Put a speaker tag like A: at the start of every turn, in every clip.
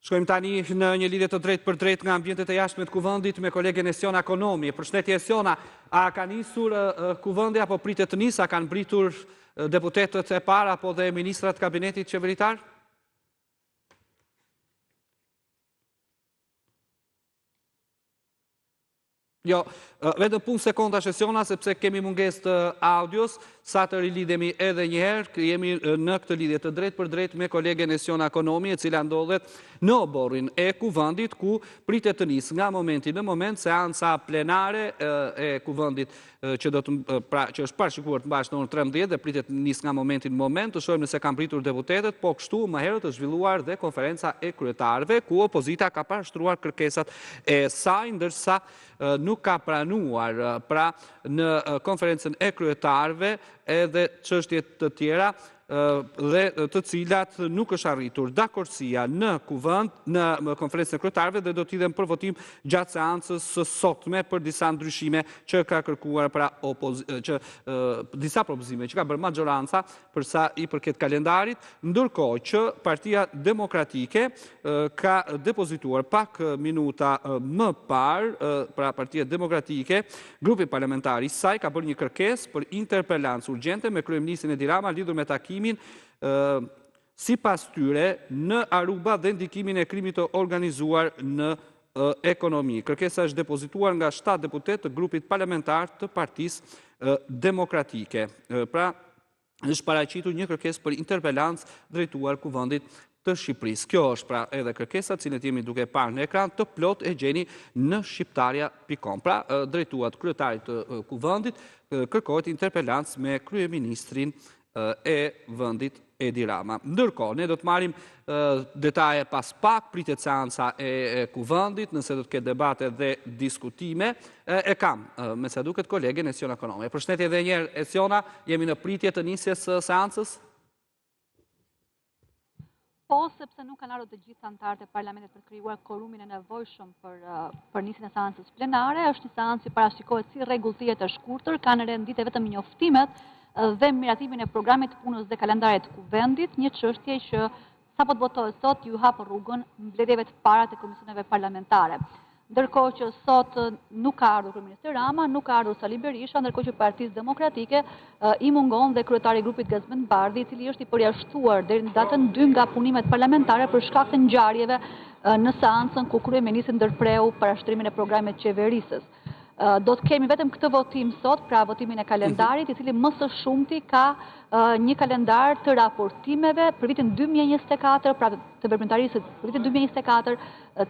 A: Shkojmë tani në një lidhje të drejtë për drejtë nga ambientet e jashtme të kuvendit me kolegen Esiona Konomi. Përshëndetje Esiona, a ka nisur kuvendi apo pritet të nisë, a kanë mbritur deputetët e parë apo dhe ministrat e kabinetit qeveritar? Jo, vetëm punë sekonda Esiona, sepse kemi mungesë të audios, sa të rilidhemi edhe njëherë, jemi në këtë lidhje të drejtë për drejtë me kolegen Esiona Konomi, e cila ndodhet në oborrin e kuvendit, ku pritet të nisë nga momenti në moment seanca plenare e kuvendit që është parashikuar të mbashë në orën 13 dhe pritet të nisë nga momenti në moment, të shohim nëse kanë pritur deputetët, po kështu më herët është zhvilluar dhe konferenca e kryetarëve, ku opozita ka parashtruar kërkesat e saj, ndërsa nuk ka pranuar pra në konferencën e kryetarëve edhe çështjet të tjera dhe të cilat nuk është arritur dakordësia në kuvend, në konferencën e kryetarëve dhe do t'i dhënë për votim gjatë seancës së sotme për disa ndryshime që ka kërkuar disa propozime që ka bërë maggjoranca për sa i përket kalendarit, ndërkohë që Partia Demokratike ka depozituar pak minuta më parë, pra Partia Demokratike, grupi parlamentar i saj ka bërë një kërkesë për interpelancë urgjente me kryeministrin Edi Rama lidhur me takimin sipas tyre në Aruba dhe ndikimin e krimit të organizuar në ekonomi. Kërkesa është depozituar nga 7 deputet të grupit parlamentar të Partisë Demokratike. Pra, është paraqitur një kërkesë për interpelancë drejtuar kuvendit të Shqipërisë. Kjo është pra edhe kërkesa, cilët jemi duke parë në ekran, të plot e gjeni në shqiptaria.com. Pra, drejtuat kryetarit të kuvendit, kërkohet interpelancë me kryeministrin e vendit Edi Rama. Ndërkohë, ne do të marrim detaje pas pak, pritet seanca e kuvendit, nëse do të ketë debate dhe diskutime. E kam, me sa duket, kolegen Esiona Konomi. Përshëndetje edhe një herë, Esiona, jemi në pritje të nisjes së seancës?
B: Po, sepse nuk kanë ardhur të gjithë anëtarët e parlamentit për krijuar korumin e nevojshëm për nisjen e seancës plenare. Është një seancë që parashikohet si rregull thjesht e shkurtër, kanë rendite vetëm njoftimet dhe miratimin e programit të punës dhe kalendarit të kuvendit, një çështje që sapo të votohet sot ju hap rrugën mbledhjeve të para të komisioneve parlamentare. Ndërkohë që sot nuk ka ardhur kryeministri Rama, nuk ka ardhur Sali Berisha, ndërkohë që Partisë Demokratike i mungon dhe kryetari i grupit Gazmend Bardhi, i cili është i përjashtuar deri në datën 2 nga punimet parlamentare për shkak të ngjarjeve në seancën ku kryeministri ndërpreu parashtrimin e programit qeverisës. Do të kemi vetëm këtë votim sot, pra votimin e kalendarit, i cili më së shumti ka një kalendar të raportimeve për vitin 2024, pra të veprimtarisë për vitin 2024,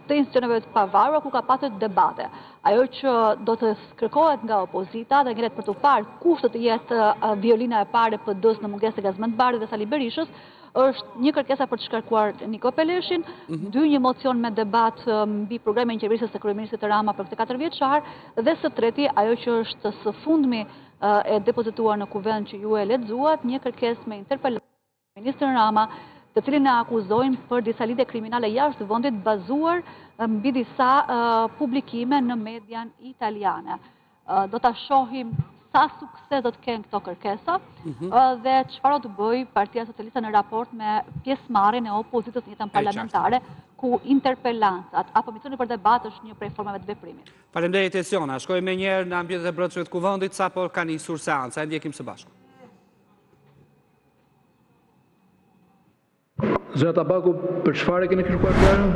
B: të institucioneve të pavarura ku ka pasur debate. Ajo që do të kërkohet nga opozita dhe ngjelet për të parë kush do të jetë violina e parë e PD-s në mungesë të Gazmend Bardhit dhe Sali Berishës, është një kërkesa për të shkarkuar Niko Peleshin, një mocion me debat mbi programin e qeverisës së kryeministrit Rama për këtë 4 vjeçar, dhe së treti, ajo që është së fundmi e depozituar në kuvend që ju e lexuat, një kërkesë me interpelancë ministrin Rama, të cilin e akuzojnë për disa lidhje kriminale jashtë vendit bazuar mbi disa publikime në median italiane. Do ta shohim sa sukses do të kenë këto kërkesa dhe çfarë do të bëjë Partia Socialiste në raport me pjesëmarrjen e opozitës në jetën parlamentare, ku interpelancat apo misioni për debat është një prej formave të veprimit.
A: Faleminderit Esiona. Shkojmë me njëherë në ambientet e brendshme të kuvendit sapo ka nisur seanca. E ndjekim së bashku.
C: Zëra Tabaku, për çfarë keni kërkuar fjalën?